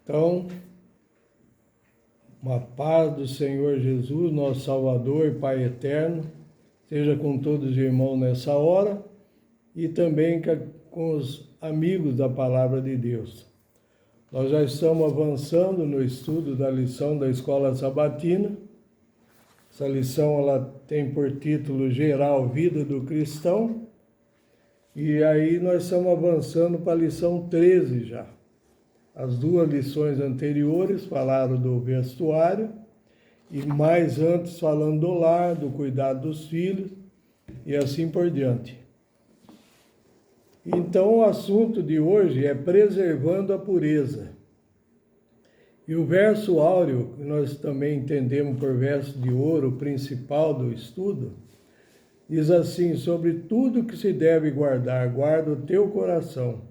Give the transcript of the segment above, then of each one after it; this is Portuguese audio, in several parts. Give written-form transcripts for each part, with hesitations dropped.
Então, uma paz do Senhor Jesus, nosso Salvador e Pai eterno, seja com todos os irmãos nessa hora e também com os amigos da Palavra de Deus. Nós já estamos avançando no estudo da lição da Escola Sabatina. Essa lição ela tem por título geral Vida do Cristão. E aí nós estamos avançando para a lição 13 já. As duas lições anteriores falaram do vestuário e mais antes falando do lar, do cuidado dos filhos e assim por diante. Então o assunto de hoje é preservando a pureza. E o verso áureo, que nós também entendemos por verso de ouro, principal do estudo, diz assim: sobre tudo que se deve guardar, guarda o teu coração,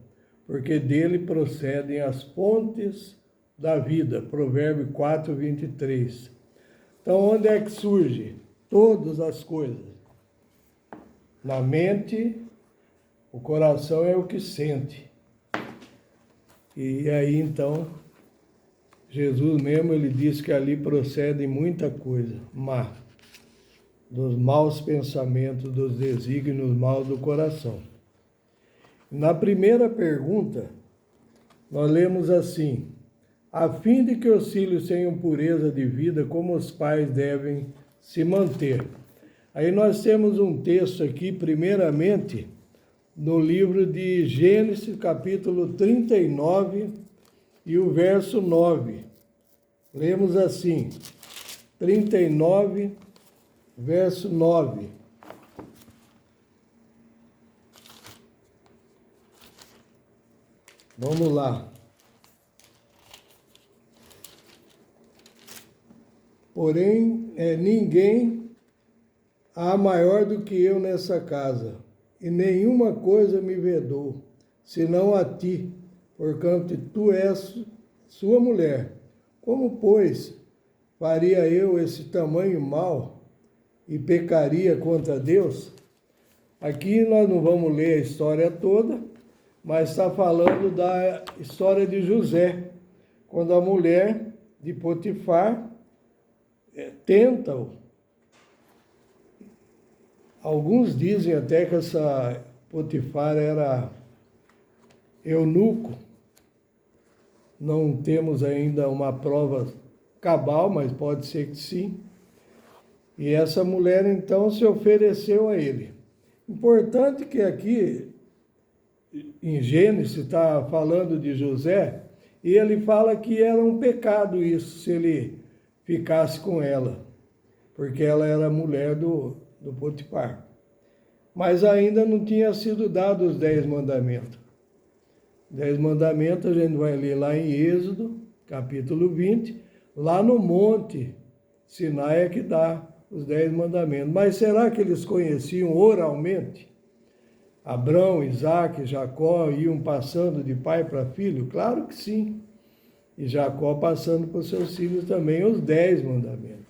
porque dele procedem as fontes da vida. Provérbio 4, 23. Então, onde é que surge? Todas as coisas. Na mente, o coração é o que sente. E aí, então, Jesus mesmo, ele diz que ali procede muita coisa má, dos maus pensamentos, dos desígnios maus do coração. Na primeira pergunta, nós lemos assim: a fim de que os filhos tenham pureza de vida, como os pais devem se manter. Aí nós temos um texto aqui, primeiramente, no livro de Gênesis, capítulo 39, e o verso 9. Lemos assim, 39, verso 9. Vamos lá. Porém, ninguém há maior do que eu nessa casa, e nenhuma coisa me vedou, senão a ti, porquanto tu és sua mulher. Como, pois, faria eu esse tamanho mal e pecaria contra Deus? Aqui nós não vamos ler a história toda, mas está falando da história de José, quando a mulher de Potifar tenta-o. Alguns dizem até que essa Potifar era eunuco. Não temos ainda uma prova cabal, mas pode ser que sim. E essa mulher então se ofereceu a ele. Importante que aqui, em Gênesis, está falando de José, e ele fala que era um pecado isso, se ele ficasse com ela, porque ela era mulher do Potifar. Mas ainda não tinha sido dado os 10 mandamentos. 10 mandamentos a gente vai ler lá em Êxodo, capítulo 20, lá no monte Sinai é que dá os 10 mandamentos. Mas será que eles conheciam oralmente? Abrão, Isaac, Jacó iam passando de pai para filho? Claro que sim. E Jacó passando para os seus filhos também os 10 mandamentos.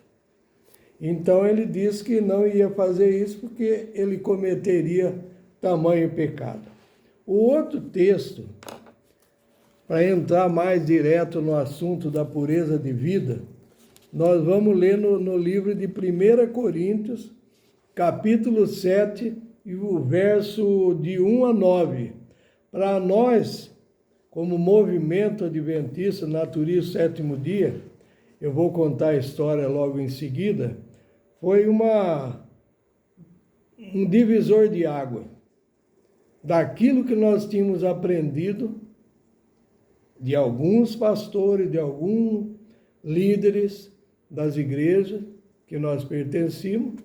Então ele disse que não ia fazer isso porque ele cometeria tamanho pecado. O outro texto, para entrar mais direto no assunto da pureza de vida, nós vamos ler no livro de 1 Coríntios, capítulo 7, e o verso de 1 a 9. Para nós, como movimento adventista naturista sétimo dia, eu vou contar a história logo em seguida, foi um divisor de água. Daquilo que nós tínhamos aprendido de alguns pastores, de alguns líderes das igrejas que nós pertencíamos.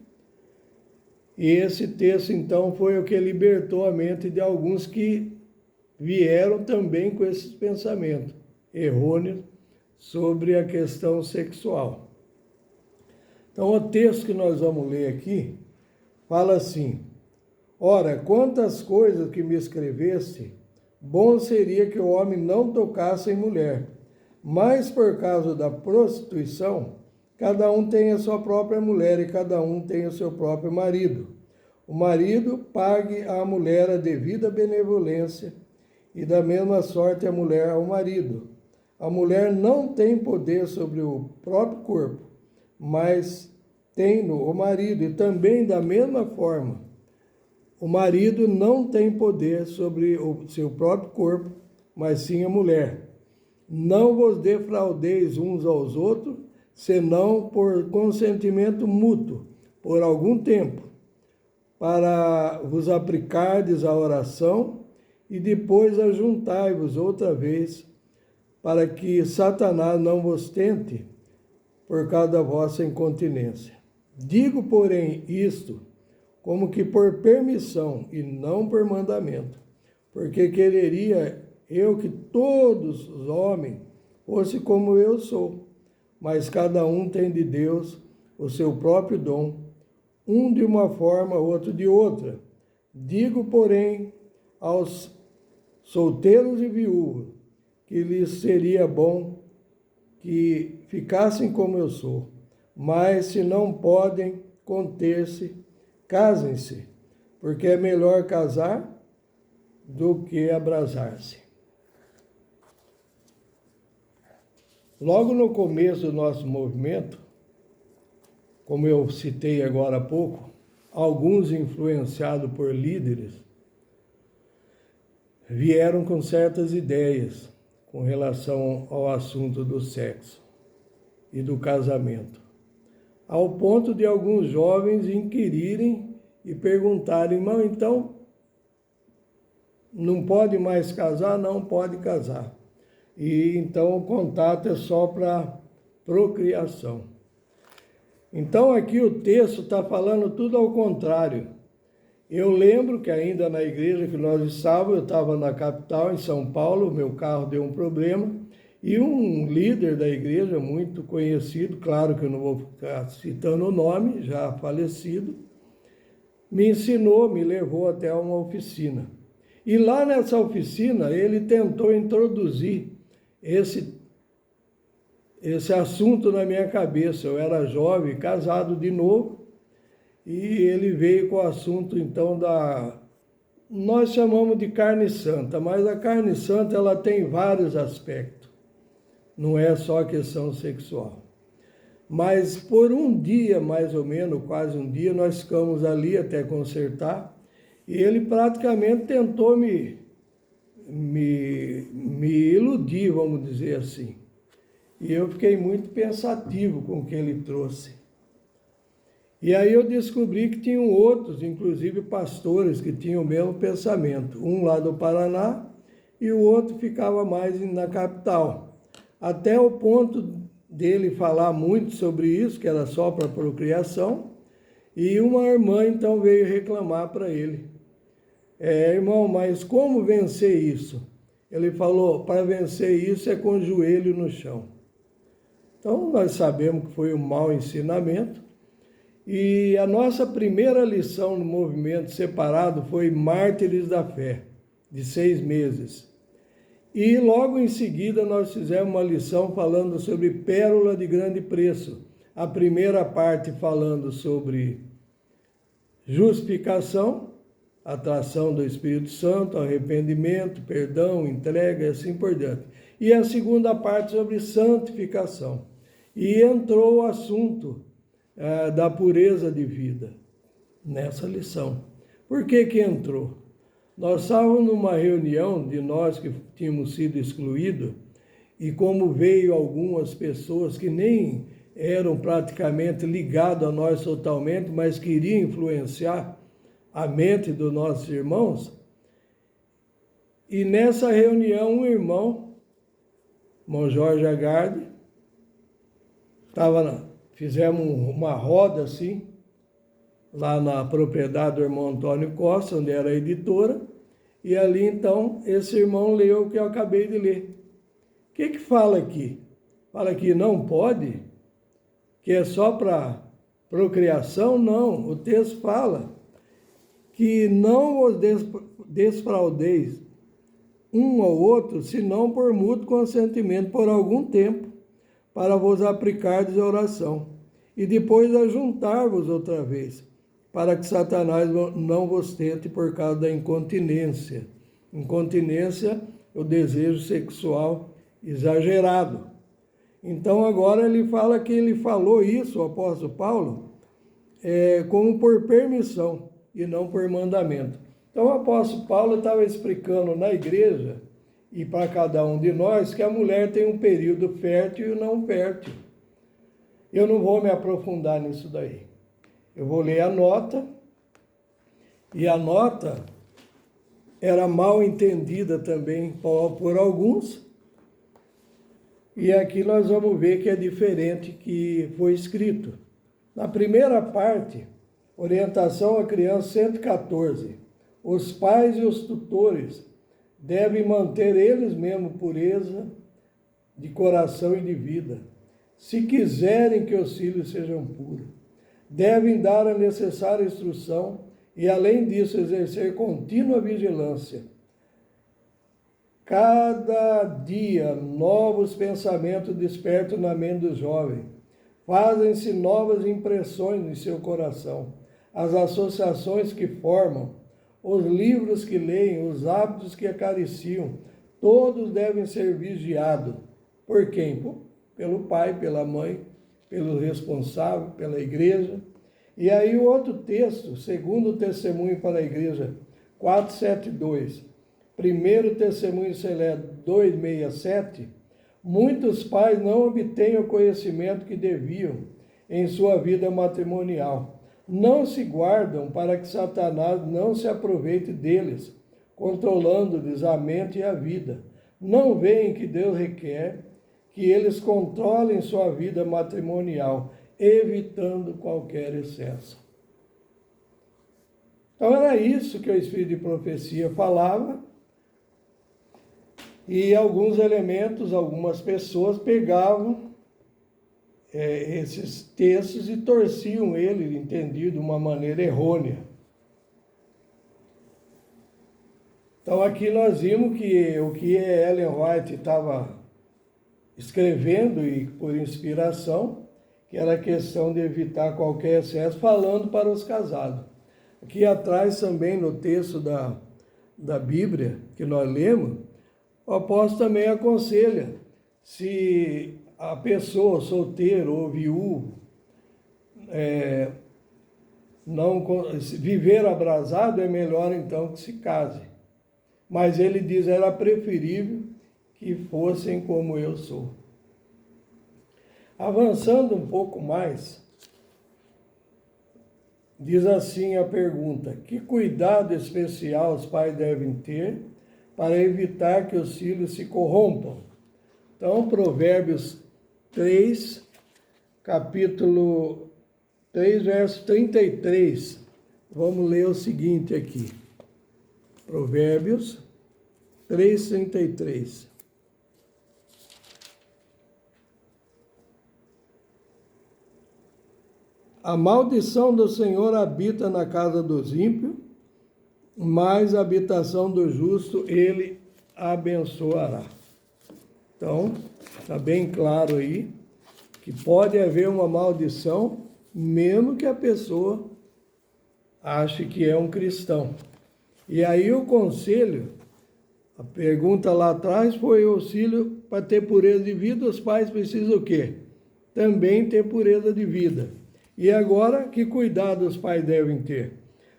E esse texto, então, foi o que libertou a mente de alguns que vieram também com esses pensamentos errôneos sobre a questão sexual. Então, o texto que nós vamos ler aqui fala assim: ora, quantas coisas que me escreveste, bom seria que o homem não tocasse em mulher, mas por causa da prostituição, cada um tem a sua própria mulher e cada um tem o seu próprio marido. O marido pague à mulher a devida benevolência e da mesma sorte a mulher ao marido. A mulher não tem poder sobre o próprio corpo, mas tem-no o marido, e também da mesma forma, o marido não tem poder sobre o seu próprio corpo, mas sim a mulher. Não vos defraudeis uns aos outros, senão por consentimento mútuo, por algum tempo, para vos aplicardes à oração, e depois ajuntai-vos outra vez, para que Satanás não vos tente por causa da vossa incontinência. Digo, porém, isto como que por permissão e não por mandamento, porque quereria eu que todos os homens fossem como eu sou, mas cada um tem de Deus o seu próprio dom, um de uma forma, outro de outra. Digo, porém, aos solteiros e viúvos, que lhes seria bom que ficassem como eu sou, mas se não podem conter-se, casem-se, porque é melhor casar do que abrasar-se. Logo no começo do nosso movimento, como eu citei agora há pouco, alguns influenciados por líderes vieram com certas ideias com relação ao assunto do sexo e do casamento, ao ponto de alguns jovens inquirirem e perguntarem, mas então não pode mais casar? Não pode casar. E então o contato é só para procriação. Então aqui o texto está falando tudo ao contrário. Eu lembro que ainda na igreja que nós estávamos, eu estava na capital, em São Paulo, meu carro deu um problema, e um líder da igreja muito conhecido, claro que eu não vou ficar citando o nome, já falecido, me ensinou, me levou até uma oficina. E lá nessa oficina ele tentou introduzir esse assunto na minha cabeça. Eu era jovem, casado de novo, e ele veio com o assunto, então, nós chamamos de carne santa, mas a carne santa ela tem vários aspectos, não é só questão sexual. Mas por um dia, mais ou menos, quase um dia, nós ficamos ali até consertar, e ele praticamente tentou me iludir, vamos dizer assim. E eu fiquei muito pensativo com o que ele trouxe. E aí eu descobri que tinham outros, inclusive pastores, que tinham o mesmo pensamento. Um lá do Paraná e o outro ficava mais na capital. Até o ponto dele falar muito sobre isso, que era só para procriação, e uma irmã então veio reclamar para ele. Irmão, mas como vencer isso? Ele falou, para vencer isso é com o joelho no chão. Então nós sabemos que foi um mau ensinamento. E a nossa primeira lição no movimento separado foi Mártires da Fé, de 6 meses. E logo em seguida nós fizemos uma lição falando sobre pérola de grande preço. A primeira parte falando sobre justificação, atração do Espírito Santo, arrependimento, perdão, entrega e assim por diante. E a segunda parte sobre santificação. E entrou o assunto da pureza de vida nessa lição. Por que entrou? Nós estávamos numa reunião de nós que tínhamos sido excluídos, e como veio algumas pessoas que nem eram praticamente ligadas a nós totalmente, mas queriam influenciar a mente dos nossos irmãos, e nessa reunião um irmão Jorge Agarde, fizemos uma roda assim, lá na propriedade do irmão Antônio Costa, onde era a editora, e ali então esse irmão leu o que eu acabei de ler. O que fala aqui? Fala que não pode? Que é só para procriação? Não, o texto fala que não os desfraudeis um ao outro, senão por mútuo consentimento por algum tempo, para vos aplicardes a oração, e depois ajuntar-vos outra vez, para que Satanás não vos tente por causa da incontinência. Incontinência, o desejo sexual exagerado. Então agora ele fala que ele falou isso, o apóstolo Paulo, como por permissão e não por mandamento. Então o apóstolo Paulo estava explicando na igreja e para cada um de nós que a mulher tem um período fértil e não fértil. Eu não vou me aprofundar nisso daí. Eu vou ler a nota, e a nota era mal entendida também por alguns, e aqui nós vamos ver que é diferente que foi escrito. Na primeira parte, orientação à criança 114. Os pais e os tutores devem manter eles mesmos pureza de coração e de vida, se quiserem que os filhos sejam puros. Devem dar a necessária instrução e, além disso, exercer contínua vigilância. Cada dia, novos pensamentos despertam na mente do jovem. Fazem-se novas impressões em seu coração. As associações que formam, os livros que leem, os hábitos que acariciam, todos devem ser vigiados. Por quem? Pelo pai, pela mãe, pelo responsável, pela igreja. E aí o outro texto, segundo testemunho para a igreja, 472, primeiro testemunho celeste 267, muitos pais não obtêm o conhecimento que deviam em sua vida matrimonial. Não se guardam para que Satanás não se aproveite deles, controlando-lhes a mente e a vida. Não veem que Deus requer que eles controlem sua vida matrimonial, evitando qualquer excesso. Então era isso que o Espírito de Profecia falava, e alguns elementos, algumas pessoas pegavam esses textos e torciam ele, entendido de uma maneira errônea. Então aqui nós vimos que o que Ellen White estava escrevendo, e por inspiração, que era a questão de evitar qualquer excesso, falando para os casados. Aqui atrás também, no texto da Bíblia, que nós lemos, o apóstolo também aconselha, se a pessoa solteira ou viúva não viver abrasado, é melhor então que se case. Mas ele diz, era preferível que fossem como eu sou. Avançando um pouco mais, diz assim a pergunta: que cuidado especial os pais devem ter para evitar que os filhos se corrompam? Então, Provérbios 3, capítulo 3, verso 33. Vamos ler o seguinte aqui. Provérbios 3, 33. A maldição do Senhor habita na casa dos ímpios, mas a habitação do justo ele abençoará. Então, está bem claro aí que pode haver uma maldição, mesmo que a pessoa ache que é um cristão. E aí o conselho, a pergunta lá atrás foi o auxílio para ter pureza de vida, os pais precisam o quê? Também ter pureza de vida. E agora, que cuidado os pais devem ter?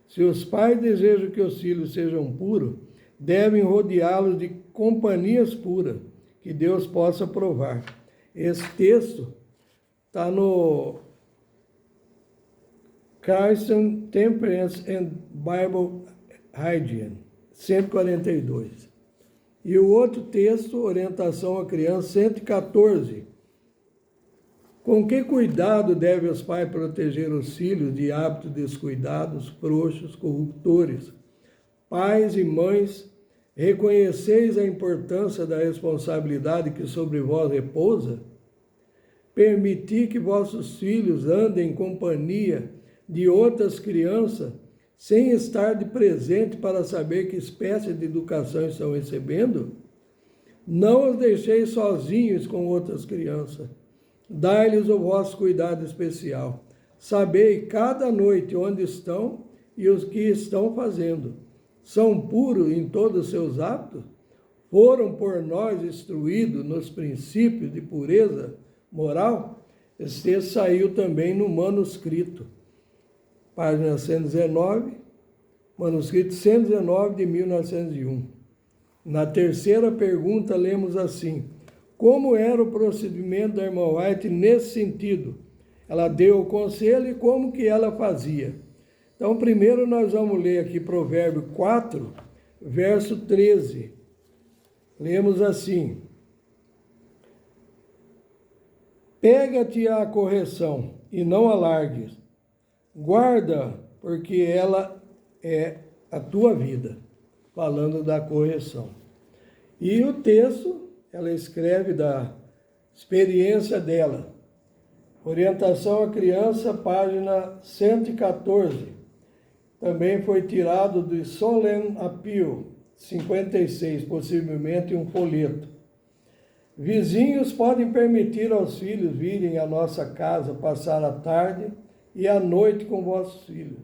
Se os pais desejam que os filhos sejam puros, devem rodeá-los de companhias puras, que Deus possa provar. Esse texto está no Christian Temperance and Bible Hygiene, 142. E o outro texto, orientação à criança, 114. Com que cuidado devem os pais proteger os filhos de hábitos descuidados, frouxos, corruptores? Pais e mães, reconheceis a importância da responsabilidade que sobre vós repousa? Permiti que vossos filhos andem em companhia de outras crianças, sem estar de presente para saber que espécie de educação estão recebendo? Não os deixeis sozinhos com outras crianças. Dai-lhes o vosso cuidado especial. Sabei cada noite onde estão e os que estão fazendo. São puros em todos os seus atos? Foram por nós instruídos nos princípios de pureza moral? Esse texto saiu também no manuscrito, página 119, manuscrito 119 de 1901. Na terceira pergunta, lemos assim: como era o procedimento da irmã White nesse sentido? Ela deu o conselho e como que ela fazia? Então, primeiro nós vamos ler aqui Provérbio 4, verso 13. Lemos assim: pega-te à correção e não alargues, guarda, porque ela é a tua vida, falando da correção. E o texto, ela escreve da experiência dela. Orientação à criança, página 114. Também foi tirado do Solemn Appeal, 56, possivelmente um folheto. Vizinhos podem permitir aos filhos virem à nossa casa passar a tarde e a noite com vossos filhos.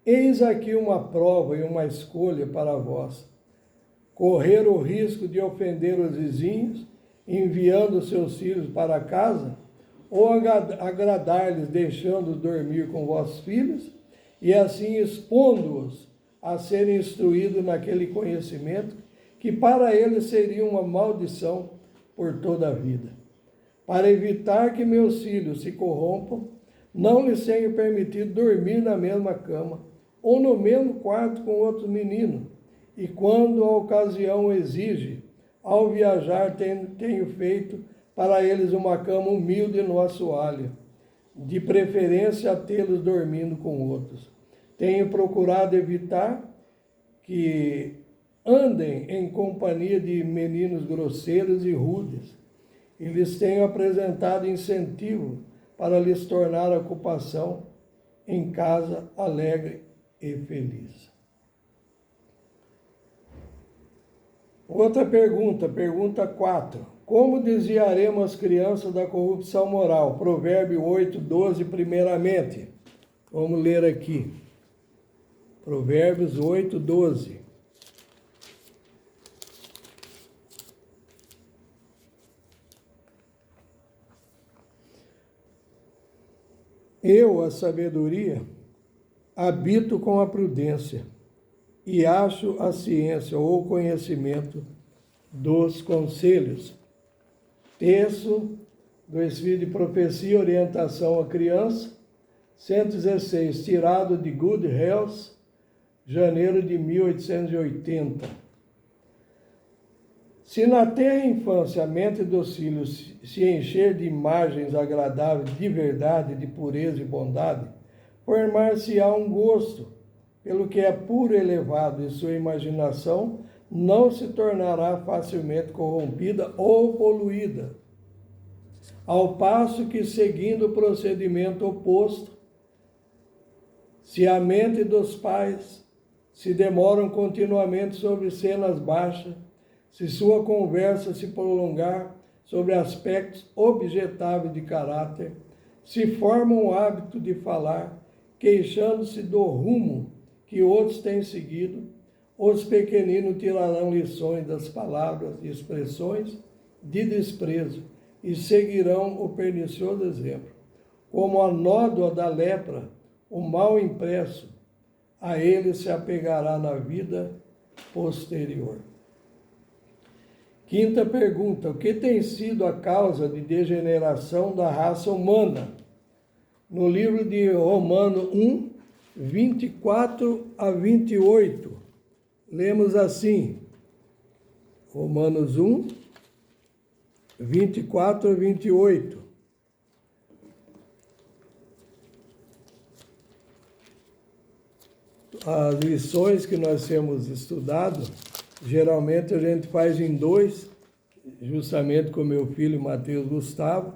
Eis aqui uma prova e uma escolha para vós. Correr o risco de ofender os vizinhos, enviando seus filhos para casa, ou agradar-lhes deixando-os dormir com vossos filhos, e assim expondo-os a serem instruídos naquele conhecimento que para eles seria uma maldição por toda a vida. Para evitar que meus filhos se corrompam, não lhes tenho permitido dormir na mesma cama ou no mesmo quarto com outros meninos, e quando a ocasião exige, ao viajar tenho feito para eles uma cama humilde no assoalho, de preferência a tê-los dormindo com outros. Tenho procurado evitar que andem em companhia de meninos grosseiros e rudes, e lhes tenho apresentado incentivo para lhes tornar a ocupação em casa alegre e feliz. Outra pergunta, pergunta 4. Como desviaremos as crianças da corrupção moral? Provérbio 8, 12, primeiramente. Vamos ler aqui. Provérbios 8, 12. Eu, a sabedoria, habito com a prudência e acho a ciência ou o conhecimento dos conselhos. Texto do Espírito de Profecia e Orientação à Criança, 116, tirado de Good Health, janeiro de 1880. Se na terra infância a mente dos filhos se encher de imagens agradáveis de verdade, de pureza e bondade, formar-se-á um gosto pelo que é puro e elevado, e sua imaginação não se tornará facilmente corrompida ou poluída. Ao passo que, seguindo o procedimento oposto, se a mente dos pais se demoram continuamente sobre cenas baixas, se sua conversa se prolongar sobre aspectos objetáveis de caráter, se forma um hábito de falar, queixando-se do rumo que outros têm seguido, os pequeninos tirarão lições das palavras e expressões de desprezo e seguirão o pernicioso exemplo. Como a nódoa da lepra, o mal impresso, a ele se apegará na vida posterior. Quinta pergunta: o que tem sido a causa de degeneração da raça humana? No livro de Romanos 1, 24 a 28, lemos assim, Romanos 1, 24 a 28. As lições que nós temos estudado, geralmente a gente faz em dois, justamente com meu filho Mateus Gustavo,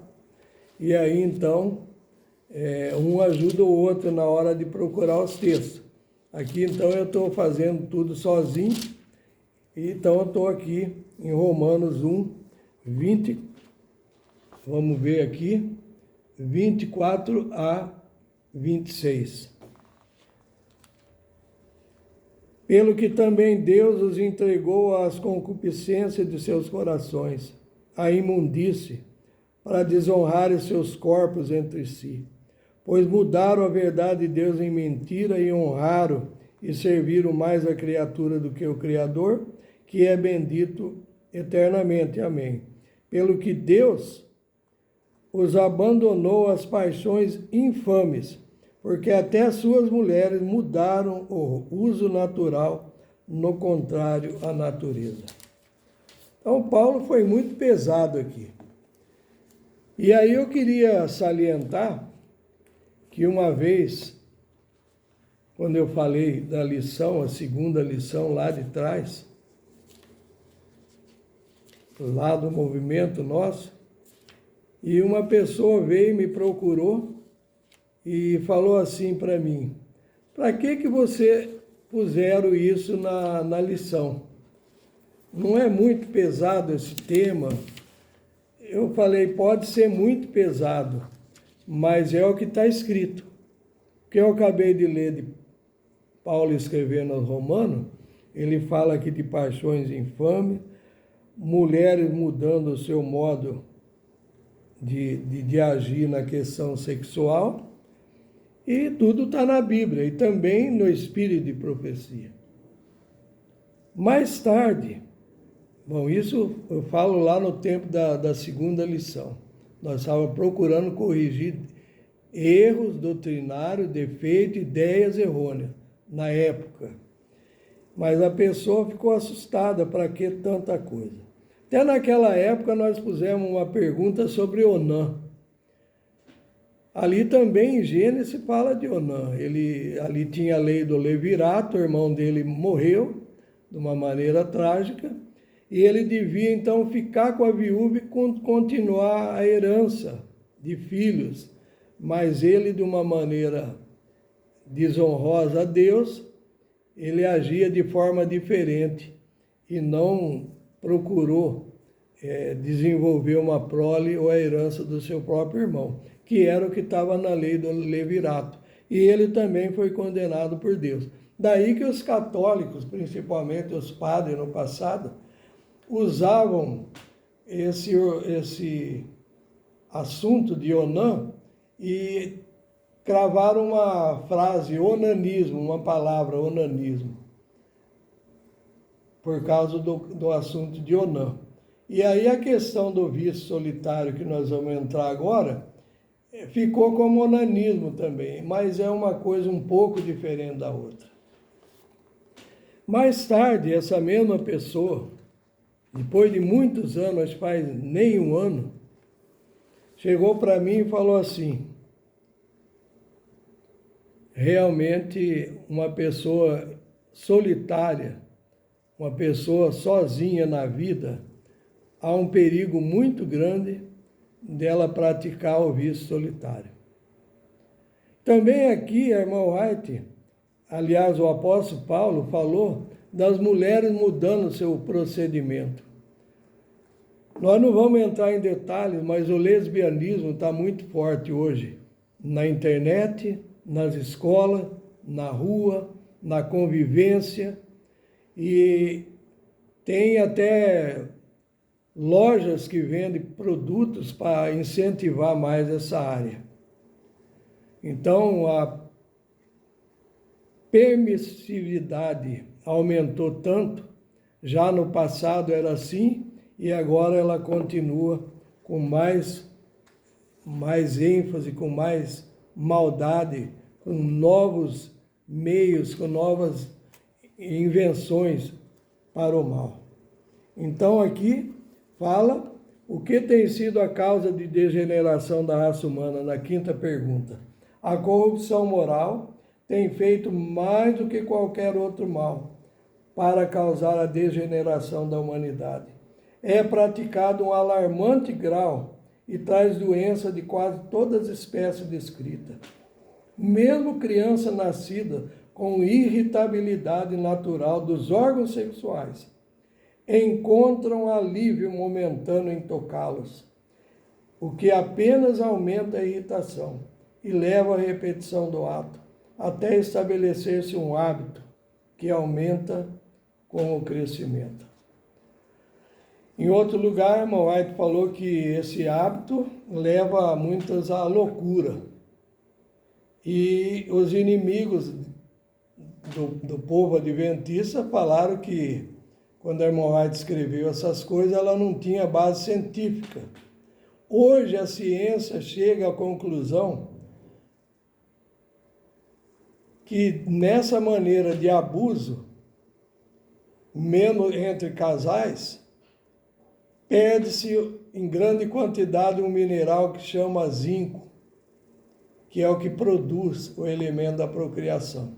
e aí então um ajuda o outro na hora de procurar os textos. Aqui então eu estou fazendo tudo sozinho, e então eu estou aqui em Romanos 1, 20, vamos ver aqui, 24 a 26. Pelo que também Deus os entregou às concupiscências de seus corações, à imundície, para desonrarem seus corpos entre si. Pois mudaram a verdade de Deus em mentira e honraram e serviram mais a criatura do que o Criador, que é bendito eternamente. Amém. Pelo que Deus os abandonou às paixões infames, porque até suas mulheres mudaram o uso natural, no contrário à natureza. Então, Paulo foi muito pesado aqui. E aí eu queria salientar que uma vez, quando eu falei da lição, a segunda lição lá de trás, lá do movimento nosso, e uma pessoa veio e me procurou e falou assim para mim: para que você puseram isso na lição? Não é muito pesado esse tema? Eu falei, pode ser muito pesado, mas é o que está escrito. O que eu acabei de ler de Paulo escrevendo aos Romanos, ele fala aqui de paixões infames, mulheres mudando o seu modo de agir na questão sexual, e tudo está na Bíblia, e também no espírito de profecia. Mais tarde, bom, isso eu falo lá no tempo da segunda lição, nós estávamos procurando corrigir erros doutrinários, defeitos, ideias errôneas na época. Mas a pessoa ficou assustada, para que tanta coisa? Até naquela época nós pusemos uma pergunta sobre Onã. Ali também em Gênesis fala de Onã. Ali tinha a lei do levirato, o irmão dele morreu de uma maneira trágica, e ele devia então ficar com a viúva e continuar a herança de filhos. Mas ele, de uma maneira desonrosa a Deus, ele agia de forma diferente e não procurou desenvolver uma prole ou a herança do seu próprio irmão, que era o que estava na lei do levirato. E ele também foi condenado por Deus. Daí que os católicos, principalmente os padres no passado, usavam esse assunto de Onã e cravaram uma frase, onanismo, uma palavra, onanismo, por causa do assunto de Onã. E aí a questão do vício solitário, que nós vamos entrar agora, ficou como onanismo também, mas é uma coisa um pouco diferente da outra. Mais tarde, essa mesma pessoa, depois de muitos anos, acho que faz nem um ano, chegou para mim e falou assim: realmente uma pessoa solitária, uma pessoa sozinha na vida, há um perigo muito grande dela praticar o vício solitário. Também aqui, a irmã White, aliás, o apóstolo Paulo falou das mulheres mudando seu procedimento. Nós não vamos entrar em detalhes, mas o lesbianismo está muito forte hoje, na internet, nas escolas, na rua, na convivência, e tem até lojas que vendem produtos para incentivar mais essa área. Então, a permissividade aumentou tanto, já no passado era assim, e agora ela continua com mais ênfase, com mais maldade, com novos meios, com novas invenções para o mal. Então aqui fala o que tem sido a causa de degeneração da raça humana, na quinta pergunta. A corrupção moral tem feito mais do que qualquer outro mal para causar a degeneração da humanidade. É praticado um alarmante grau e traz doença de quase todas as espécies descritas. Mesmo criança nascida com irritabilidade natural dos órgãos sexuais encontram alívio momentâneo em tocá-los, o que apenas aumenta a irritação. e leva à repetição do ato, até estabelecer-se um hábito que aumenta com o crescimento. Em outro lugar, irmão White falou que esse hábito leva muitas à loucura. E os inimigos do povo adventista falaram que, quando a irmã White escreveu essas coisas, ela não tinha base científica. Hoje a ciência chega à conclusão que nessa maneira de abuso, mesmo entre casais, perde-se em grande quantidade um mineral que chama zinco, que é o que produz o elemento da procriação.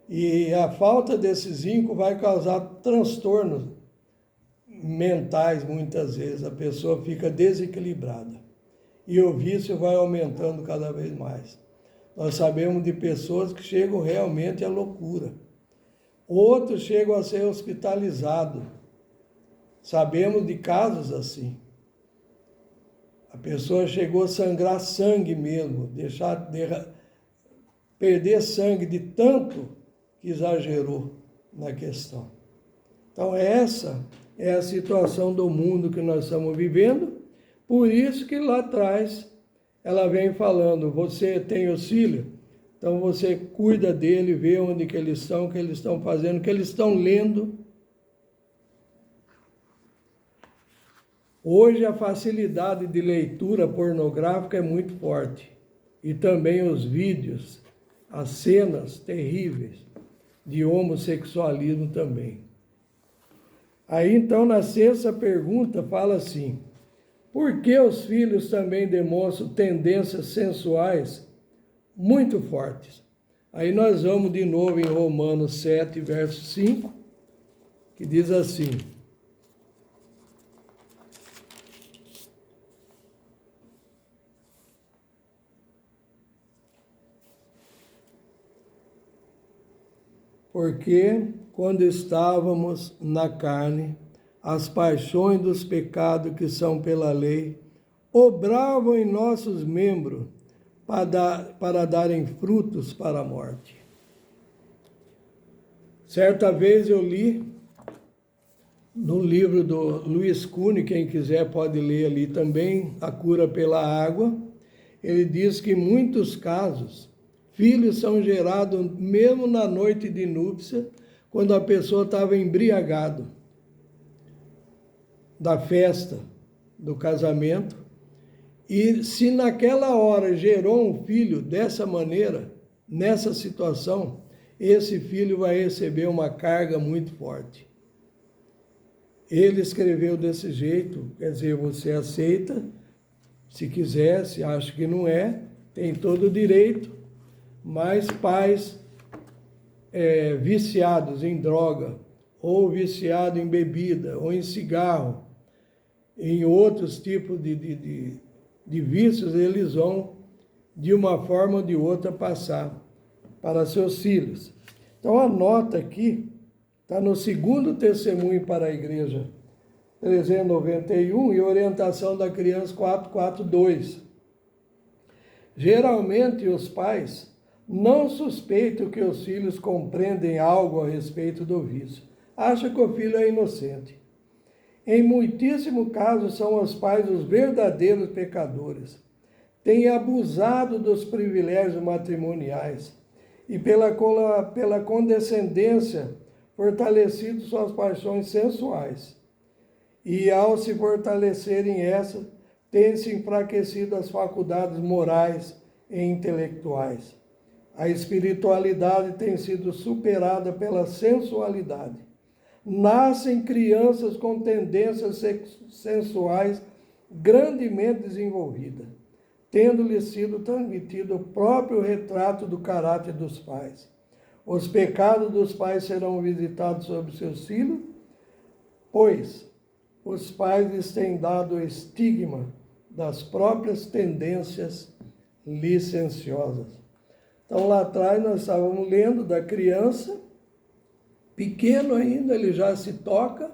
E a falta desse zinco vai causar transtornos mentais, muitas vezes. A pessoa fica desequilibrada. E o vício vai aumentando cada vez mais. Nós sabemos de pessoas que chegam realmente à loucura. Outros chegam a ser hospitalizados. Sabemos de casos assim. A pessoa chegou a sangrar sangue mesmo, perder sangue de tanto que exagerou na questão. Então essa é a situação do mundo que nós estamos vivendo, por isso que lá atrás ela vem falando, você tem os filhos, então você cuida dele, vê onde que eles estão, o que eles estão fazendo, o que eles estão lendo. Hoje a facilidade de leitura pornográfica é muito forte. E também os vídeos, as cenas terríveis de homossexualismo também. Aí então na sexta pergunta fala assim, por que os filhos também demonstram tendências sensuais muito fortes? Aí nós vamos de novo em Romanos 7, verso 5, que diz assim, porque quando estávamos na carne, as paixões dos pecados que são pela lei obravam em nossos membros para darem frutos para a morte. Certa vez eu li no livro do Luiz Cuny, quem quiser pode ler ali também, A Cura pela Água, ele diz que em muitos casos filhos são gerados mesmo na noite de núpcia, quando a pessoa estava embriagado da festa, do casamento. E se naquela hora gerou um filho dessa maneira, nessa situação, esse filho vai receber uma carga muito forte. Ele escreveu desse jeito, quer dizer, você aceita, se quiser, se acha que não é, tem todo o direito, mas pais viciados em droga, ou viciados em bebida, ou em cigarro, em outros tipos de vícios, eles vão, de uma forma ou de outra, passar para seus filhos. Então, anota aqui, está no segundo testemunho para a igreja, 391, e orientação da criança 442. Geralmente, os pais não suspeitam que os filhos compreendem algo a respeito do vício. Acha que o filho é inocente. Em muitíssimo caso, são os pais os verdadeiros pecadores. Têm abusado dos privilégios matrimoniais e pela condescendência fortalecido suas paixões sensuais. E ao se fortalecerem essas, têm-se enfraquecido as faculdades morais e intelectuais. A espiritualidade tem sido superada pela sensualidade. Nascem crianças com tendências sensuais grandemente desenvolvidas, tendo-lhes sido transmitido o próprio retrato do caráter dos pais. Os pecados dos pais serão visitados sobre seus filhos, pois os pais lhes têm dado o estigma das próprias tendências licenciosas. Então, lá atrás, nós estávamos lendo da criança, pequeno ainda, ele já se toca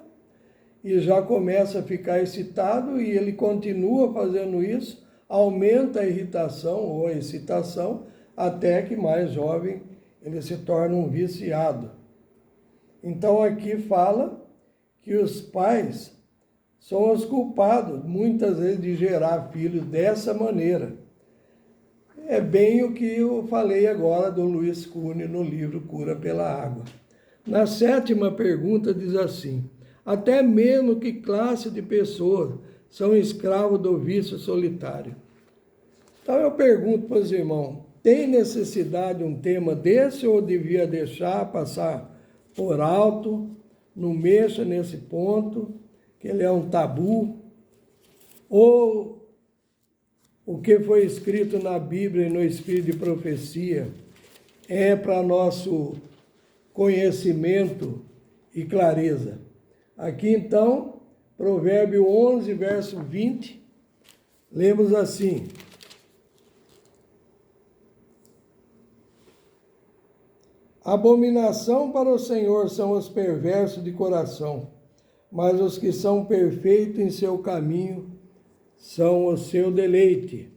e já começa a ficar excitado e ele continua fazendo isso aumenta a irritação ou a excitação, até que mais jovem ele se torna um viciado. Então aqui fala que os pais são os culpados, muitas vezes, de gerar filhos dessa maneira. É bem o que eu falei agora do Luiz Cuny no livro Cura pela Água. Na 7ª pergunta diz assim: até mesmo que classe de pessoas são escravos do vício solitário? Então eu pergunto para os irmãos, tem necessidade um tema desse ou devia deixar passar por alto, não mexa nesse ponto, que ele é um tabu? Ou o que foi escrito na Bíblia e no Espírito de Profecia é para nosso conhecimento e clareza? Aqui então, Provérbio 11, verso 20, lemos assim: abominação para o Senhor são os perversos de coração, mas os que são perfeitos em seu caminho são o seu deleite.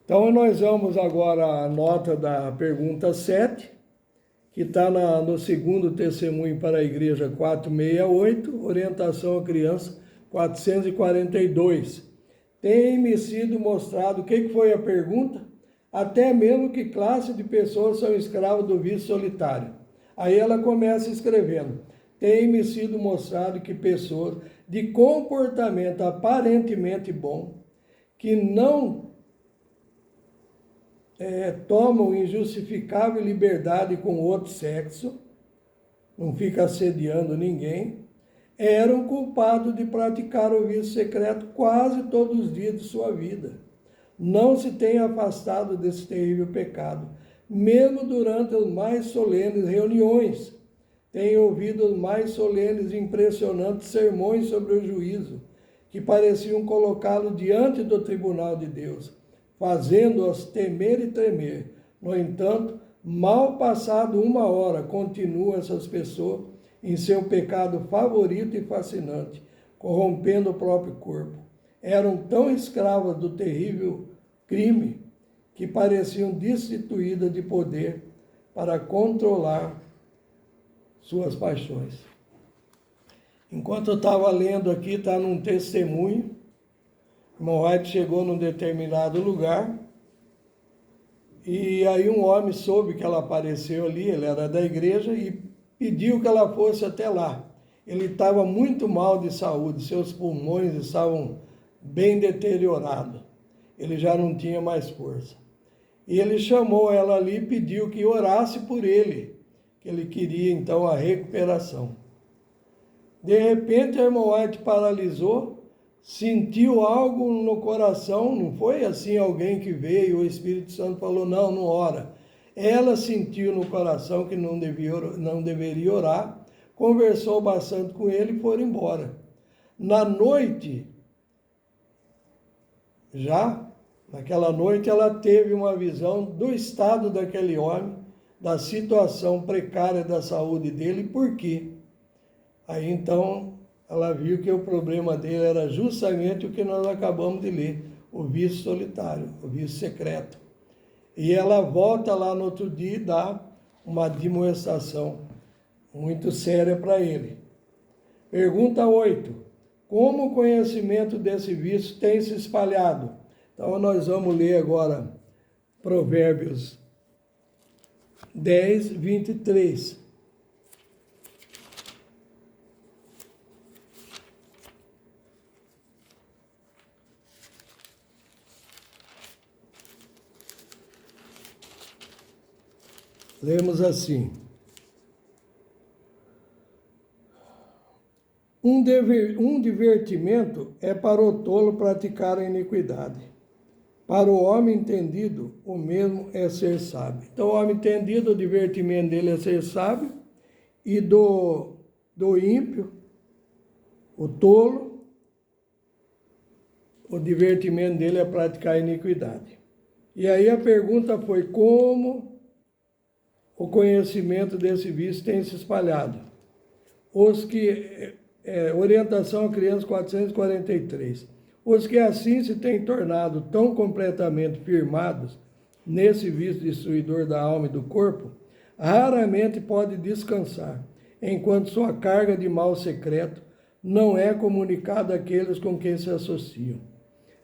Então nós vamos agora à nota da pergunta 7, que está no segundo testemunho para a igreja 468, orientação à criança 442. Tem-me sido mostrado, o que foi a pergunta? Até mesmo que classe de pessoas são escravos do vício solitário. Aí ela começa escrevendo: tem-me sido mostrado que pessoas de comportamento aparentemente bom, que não tomam injustificável liberdade com outro sexo, não fica assediando ninguém, eram culpados de praticar o vício secreto quase todos os dias de sua vida. Não se tem afastado desse terrível pecado, mesmo durante as mais solenes reuniões. Tem ouvido os mais solenes e impressionantes sermões sobre o juízo, que pareciam colocá-lo diante do tribunal de Deus, fazendo-os temer e tremer. No entanto, mal passado 1 hora, continuam essas pessoas em seu pecado favorito e fascinante, corrompendo o próprio corpo. Eram tão escravas do terrível crime que pareciam destituídas de poder para controlar suas paixões. Enquanto eu estava lendo aqui, está num testemunho, o irmão White chegou num determinado lugar e aí um homem soube que ela apareceu ali, ele era da igreja, e pediu que ela fosse até lá. Ele estava muito mal de saúde, seus pulmões estavam bem deteriorados. Ele já não tinha mais força. E ele chamou ela ali e pediu que orasse por ele, que ele queria então a recuperação. De repente, a irmã White paralisou, sentiu algo no coração, não foi assim alguém que veio, o Espírito Santo falou, não ora. Ela sentiu no coração que não deveria orar, conversou bastante com ele e foram embora. Na noite, naquela noite, ela teve uma visão do estado daquele homem, da situação precária da saúde dele, por quê? Aí então ela viu que o problema dele era justamente o que nós acabamos de ler, o vício solitário, o vício secreto. E ela volta lá no outro dia e dá uma demonstração muito séria para ele. Pergunta 8. Como o conhecimento desse vício tem se espalhado? Então nós vamos ler agora Provérbios 10, 23. Lemos assim: um divertimento é para o tolo praticar a iniquidade. Para o homem entendido, o mesmo é ser sábio. Então, o homem entendido, o divertimento dele é ser sábio, e do ímpio, o tolo, o divertimento dele é praticar a iniquidade. E aí a pergunta foi: como o conhecimento desse vício tem se espalhado? Orientação a crianças 443. Os que assim se têm tornado tão completamente firmados nesse vício destruidor da alma e do corpo, raramente pode descansar, enquanto sua carga de mal secreto não é comunicada àqueles com quem se associam.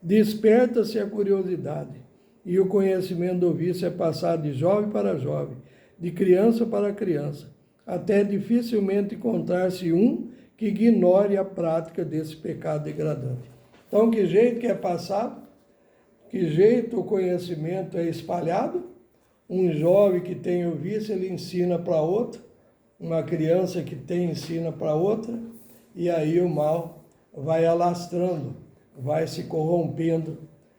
Desperta-se a curiosidade, e o conhecimento do vício é passado de jovem para jovem, de criança para criança, até dificilmente encontrar-se um que ignore a prática desse pecado degradante. Então, que jeito que é passado? Que jeito o conhecimento é espalhado? Um jovem que tem o vício, ele ensina para outro, uma criança que tem ensina para outra, e aí o mal vai alastrando, vai se corrompendo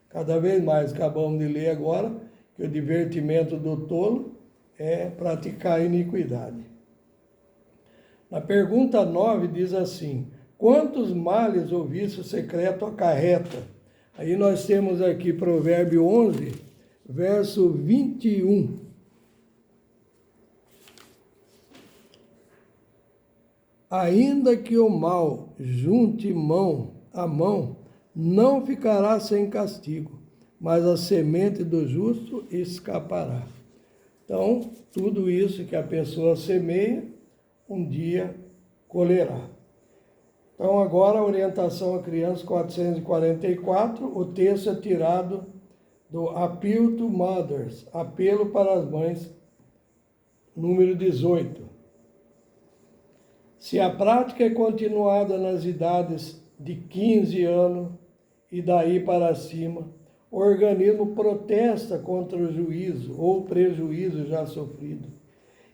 cada vez mais. Acabamos de ler agora que o divertimento do tolo é praticar a iniquidade. Na pergunta 9 diz assim: quantos males o vício secreto acarreta? Aí nós temos aqui Provérbio 11, verso 21. Ainda que o mal junte mão a mão, não ficará sem castigo, mas a semente do justo escapará. Então, tudo isso que a pessoa semeia, um dia colherá. Então, agora a orientação a criança 444, o texto é tirado do Appeal to Mothers, apelo para as mães, número 18. Se a prática é continuada nas idades de 15 anos e daí para cima, o organismo protesta contra o juízo ou prejuízo já sofrido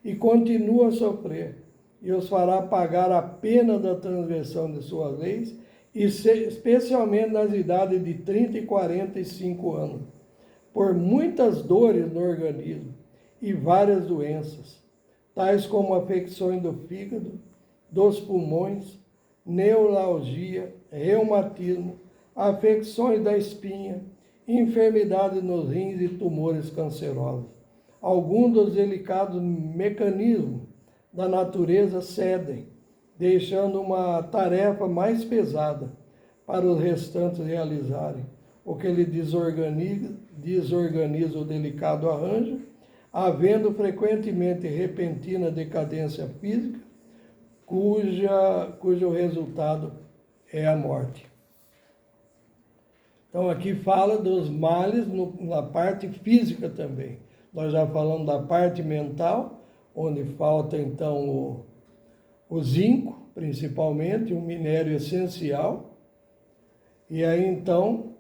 e continua a sofrer, e os fará pagar a pena da transgressão de suas leis, especialmente nas idades de 30 e 45 anos, por muitas dores no organismo e várias doenças, tais como afecções do fígado, dos pulmões, neuralgia, reumatismo, afecções da espinha, enfermidades nos rins e tumores cancerosos. Alguns dos delicados mecanismos da natureza cedem, deixando uma tarefa mais pesada para os restantes realizarem, o que lhe desorganiza o delicado arranjo, havendo frequentemente repentina decadência física, cujo resultado é a morte. Então aqui fala dos males na parte física também. Nós já falamos da parte mental, onde falta então o zinco, principalmente, um minério essencial. E aí então,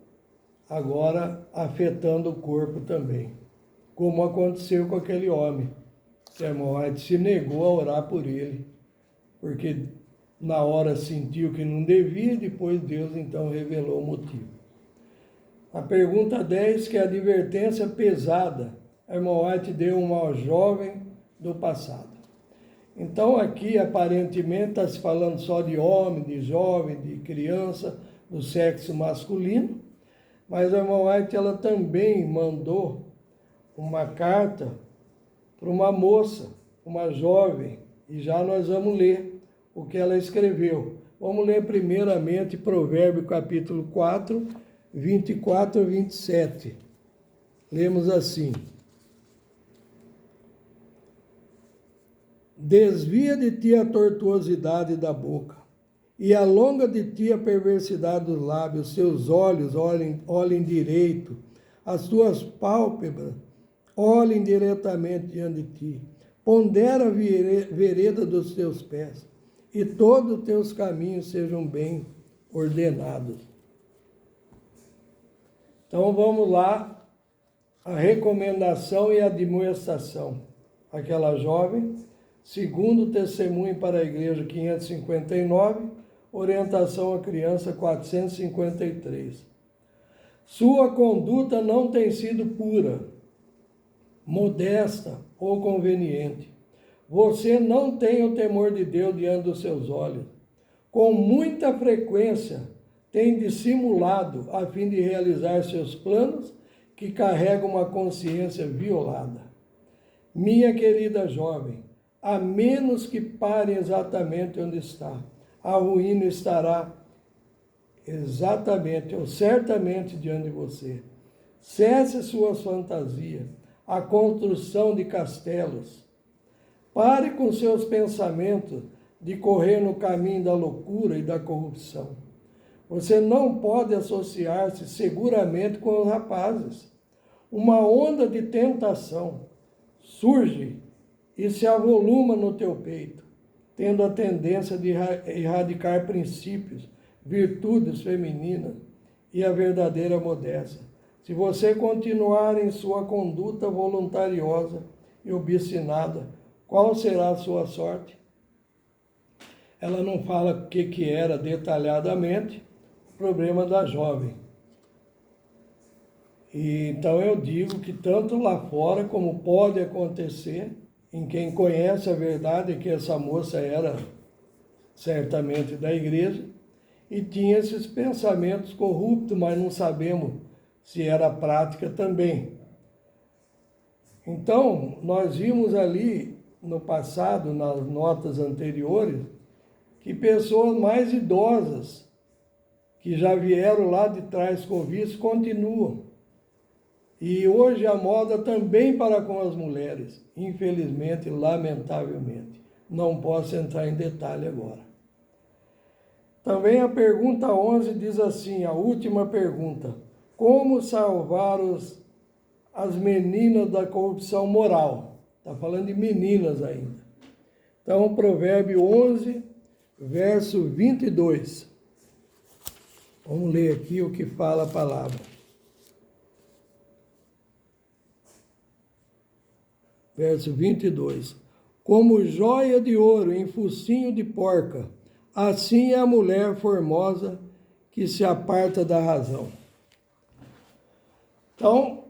agora afetando o corpo também. Como aconteceu com aquele homem, que a irmã White se negou a orar por ele, porque na hora sentiu que não devia, depois Deus então revelou o motivo. A pergunta 10, que é a advertência pesada, a irmã White deu uma ao jovem do passado. Então aqui aparentemente está se falando só de homem, de jovem, de criança, do sexo masculino, mas a irmã White ela também mandou uma carta para uma moça, uma jovem, e já nós vamos ler o que ela escreveu. Vamos ler primeiramente Provérbio capítulo 4, 24 a 27. Lemos assim: desvia de ti a tortuosidade da boca, e alonga de ti a perversidade dos lábios, seus olhos olhem direito, as tuas pálpebras olhem diretamente diante de ti, pondera a vereda dos teus pés, e todos os teus caminhos sejam bem ordenados. Então vamos lá, a recomendação e a admoestação. Aquela jovem, segundo testemunho para a igreja 559, orientação à criança 453. Sua conduta não tem sido pura, modesta ou conveniente. Você não tem o temor de Deus diante dos seus olhos. Com muita frequência tem dissimulado a fim de realizar seus planos que carregam uma consciência violada. Minha querida jovem, a menos que pare exatamente onde está, a ruína estará exatamente, ou certamente diante de você. Cesse suas fantasias, a construção de castelos. Pare com seus pensamentos de correr no caminho da loucura e da corrupção. Você não pode associar-se seguramente com os rapazes. Uma onda de tentação surge e se avoluma no teu peito, tendo a tendência de erradicar princípios, virtudes femininas e a verdadeira modéstia. Se você continuar em sua conduta voluntariosa e obstinada, qual será a sua sorte? Ela não fala o que era detalhadamente o problema da jovem. E, então eu digo que tanto lá fora como pode acontecer, em quem conhece a verdade, que essa moça era certamente da igreja, e tinha esses pensamentos corruptos, mas não sabemos se era prática também. Então, nós vimos ali no passado, nas notas anteriores, que pessoas mais idosas, que já vieram lá de trás com vício, continuam. E hoje a moda também para com as mulheres, infelizmente, lamentavelmente. Não posso entrar em detalhe agora. Também a pergunta 11 diz assim, a última pergunta: como salvar as meninas da corrupção moral? Está falando de meninas ainda. Então, Provérbio 11, verso 22. Vamos ler aqui o que fala a palavra. Verso 22. Como joia de ouro em focinho de porca, assim é a mulher formosa que se aparta da razão. Então,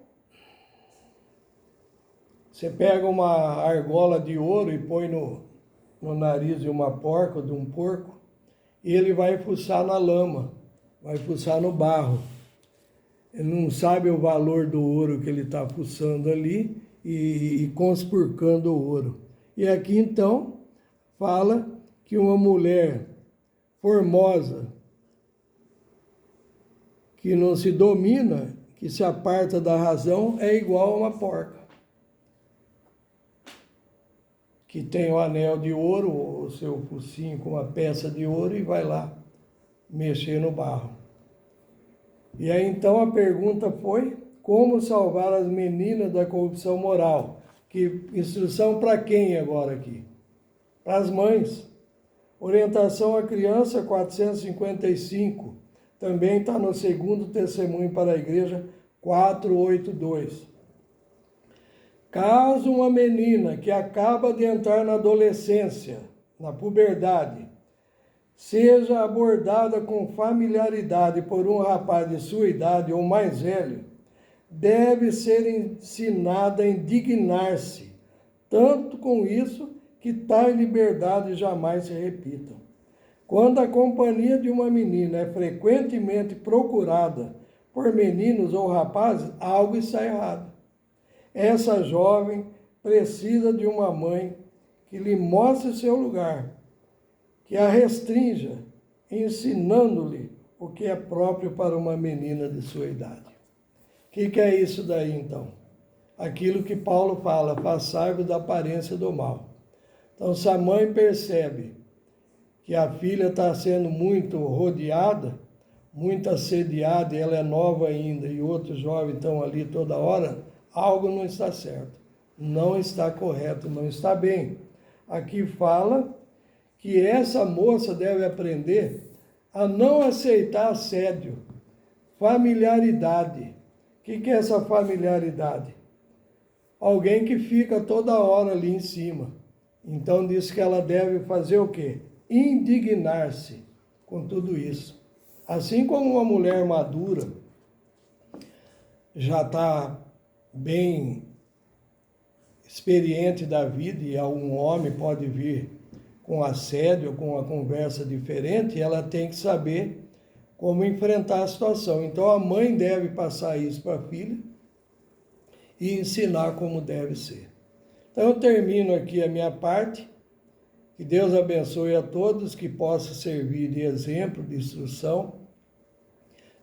você pega uma argola de ouro e põe no nariz de uma porca ou de um porco, e ele vai fuçar na lama, vai fuçar no barro. Ele não sabe o valor do ouro que ele está fuçando ali e conspurcando o ouro. E aqui então fala que uma mulher formosa, que não se domina, que se aparta da razão, é igual a uma porca, que tem o anel de ouro, o seu focinho com uma peça de ouro e vai lá mexer no barro. E aí então a pergunta foi: como salvar as meninas da corrupção moral? Que instrução para quem agora aqui? Para as mães. Orientação à criança 455. Também está no segundo testemunho para a igreja 482. Caso uma menina que acaba de entrar na adolescência, na puberdade, seja abordada com familiaridade por um rapaz de sua idade ou mais velho, deve ser ensinada a indignar-se, tanto com isso que tal liberdade jamais se repita. Quando a companhia de uma menina é frequentemente procurada por meninos ou rapazes, algo está errado. Essa jovem precisa de uma mãe que lhe mostre seu lugar, que a restrinja, ensinando-lhe o que é próprio para uma menina de sua idade. O que é isso daí, então? Aquilo que Paulo fala, passai-vos da aparência do mal. Então, se a mãe percebe que a filha está sendo muito rodeada, muito assediada, e ela é nova ainda, e outros jovens estão ali toda hora, algo não está certo, não está correto, não está bem. Aqui fala que essa moça deve aprender a não aceitar assédio, familiaridade. O que é essa familiaridade? Alguém que fica toda hora ali em cima. Então diz que ela deve fazer o quê? Indignar-se com tudo isso. Assim como uma mulher madura já está bem experiente da vida, e um homem pode vir com assédio, com uma conversa diferente, ela tem que saber como enfrentar a situação. Então a mãe deve passar isso para a filha e ensinar como deve ser. Então eu termino aqui a minha parte. Que Deus abençoe a todos, que possa servir de exemplo, de instrução,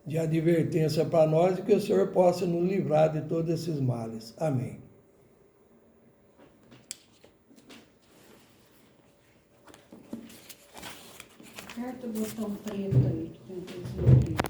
de advertência para nós e que o Senhor possa nos livrar de todos esses males. Amém. Aperta o botão preto aí, que tem que